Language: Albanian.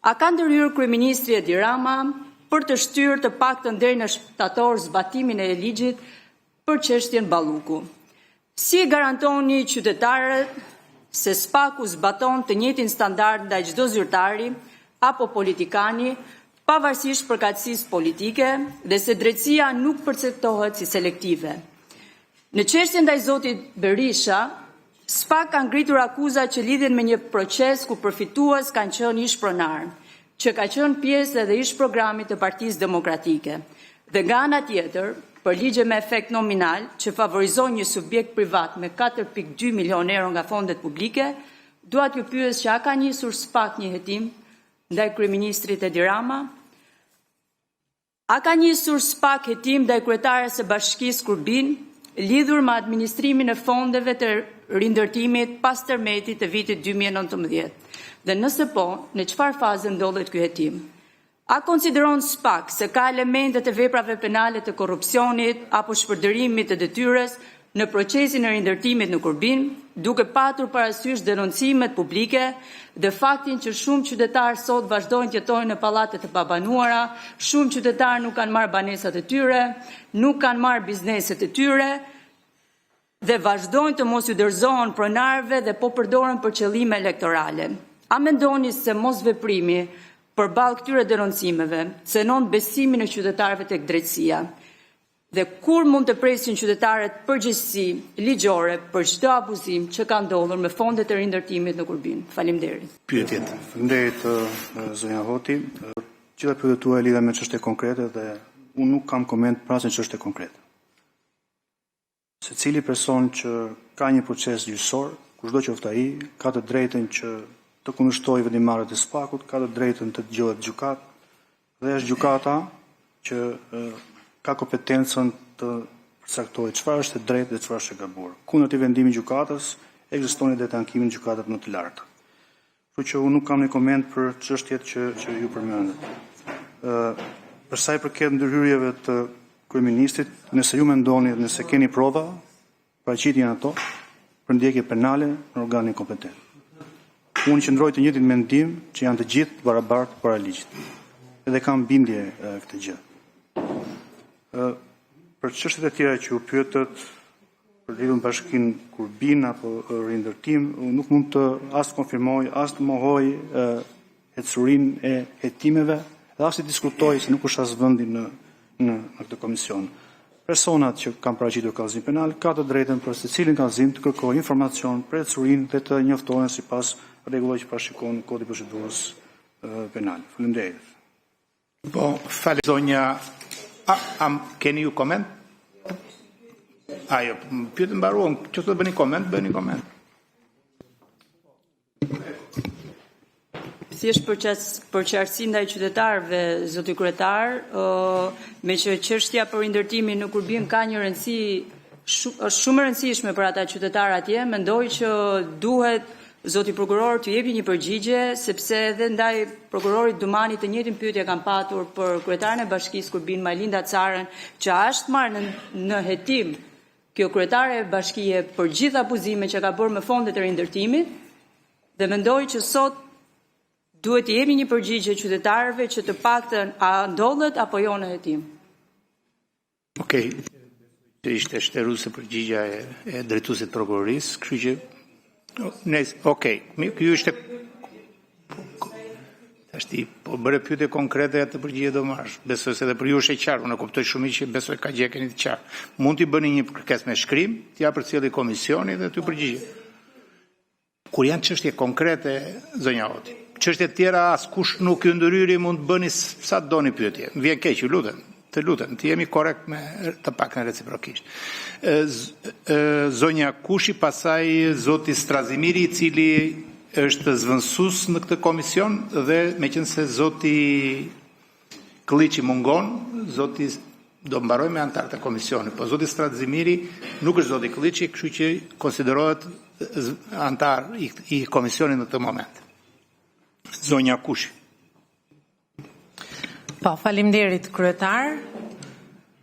A ka ndërhyrë Kryeministri Edi Rama për të shtyrë të paktën deri në shtator zbatimin e ligjit për çështjen Balluku? Si garantoni qytetarët se SPAK-u zbaton të njëjtin standard ndaj çdo zyrtari apo politikani, pavarësisht përkatësisë politike dhe se drejtësia nuk përcaktohet si selektive? Në çështjen ndaj zotit Berisha, SPAK ka ngritur akuza që lidhen me një proces ku përfitues kanë qenë ish pronar, që ka qenë pjesë edhe ish programit të Partisë Demokratike. Dhe nga ana tjetër, për ligje me efekt nominal që favorizon një subjekt privat me 4.2 milion euro nga fondet publike, dua t'ju pyes që a ka nisur SPAK një hetim ndaj kryeministrit Edi Rama? A ka nisur SPAK hetim ndaj kryetares së Bashkisë Kurbin, lidhur me administrimin e fondeve të rindërtimit pas tërmetit të vitit 2019? Dhe nëse po, në çfarë faze ndodhet ky hetim? A konsideron SPAK se ka elemente të veprave penale të korrupsionit apo shpërdorimit të detyrës në procesin e rindërtimit në Kurbin, duke patur parasysh denoncimet publike dhe faktin që shumë qytetarë sot vazhdojnë të jetojnë në pallatet e pabanuara, shumë qytetarë nuk kanë marrë banesat e tyre, nuk kanë marrë bizneset e tyre dhe vazhdojnë të mos u dorëzohen pronarëve dhe po përdoren për qëllime elektorale. A mendoni se mos veprimi përballë këtyre denoncimeve cënon besimin e qytetarëve tek drejtësia? Dhe kur mund të presin qytetarët përgjegjësi ligjore për çdo abuzim që ka ndodhur me fondet e rindërtimit në Kurbin? Faleminderit. Pyetjet. Faleminderit zonja Hoti. Gjitha pyetjet tuaja lidhen me çështje konkrete dhe unë nuk kam koment për asnjë çështje konkrete. Secili person që ka një proces gjyqësor, kushdo qoftë ai, ka të drejtën që të kundërshtojë vendimarrjet e SPAK-ut, ka të drejtën të dëgjohet gjykat dhe është gjykata që ka kompetencën të përcaktojë çfarë është e drejtë dhe çfarë është e gabuar. Kundër të vendimit të gjykatës, ekziston edhe ankimin e gjykatat më të lartë. Kështu që unë nuk kam një koment për çështjet që ju përmendët. Për sa i përket ndërhyrjeve të kryeministrit, nëse ju mendoni, nëse keni prova, paraqitjen ato për ndjekje penale në organin kompetent. Unë qëndroj të njëjtin mendim që janë të gjithë barabartë para ligjit. Edhe kam bindje këtë gjë. Për çështjet e tjera që u pyetët për lidhur me Bashkinë Kurbin apo rindërtim, unë nuk mund të as konfirmoj, as të mohoj ecurinë e hetimeve, dhe as të diskutoj se nuk është as vendi në këtë komision. Personat që kanë paraqitur kallëzim penal ka të drejtën për secilin kallëzim të kërkojë informacion për ecurinë dhe të njoftohen sipas rregullave që parashikon Kodi i Procedurës Penale. Faleminderit. Po, falë zonja. Keni ju koment? Ajo, pyetën mbaruan, që të bëni koment, bëni koment. Thjesht për qartësi ndaj qytetarëve, zoti kryetar, me që çështja për rindërtimin në Kurbin ka një rëndësi shumë e rëndësishme për ata qytetarë atje, mendoj që duhet zoti prokuror të jepi një përgjigje, sepse edhe ndaj prokurorit Dumani të njëjtin pyetje kanë patur për kryetaren e Bashkisë Kurbin, Majlinda Carën, që është marrë në hetim kjo kryetare e bashkie për gjithë abuzimet që ka bërë me fondet e rindërtimit, dhe mendoj që sot duhet të jemi një përgjigje qytetarëve që të paktën a ndodhet apo jo në hetim. Okej. Ishte shteruese përgjigja e drejtuesit prokurorisë, kështu që okej, kjo ishte tashti, po bëre pyetje konkrete atë përgjigje do marrësh. Besoj se edhe për ju është e qartë, unë kuptoj shumë që besoj ka gjë keni të qartë. Mund t'i bëni një kërkesë me shkrim, t'ja përcjellë komisioni dhe t'ju përgjigje. Kur janë çështje konkrete, zonja Hoti. Çështje tjera askush nuk ju ndërhyri, mund të bëni sa doni pyetje. Vjen keq, ju lutem. Të lutem, të jemi korrekt me të paktën reciprokisht. Zonja Kushi, pasaj zoti Strazimiri, i cili është zvendësues në këtë komision dhe meqense zoti Klliçi mungon, zoti do mbaroj me antarët e komisionit, po zoti Strazimiri nuk është zoti Klliçi, kështu që konsiderohet antar i komisionit në këtë moment. Zonja Kushi. Po, faleminderit kryetar.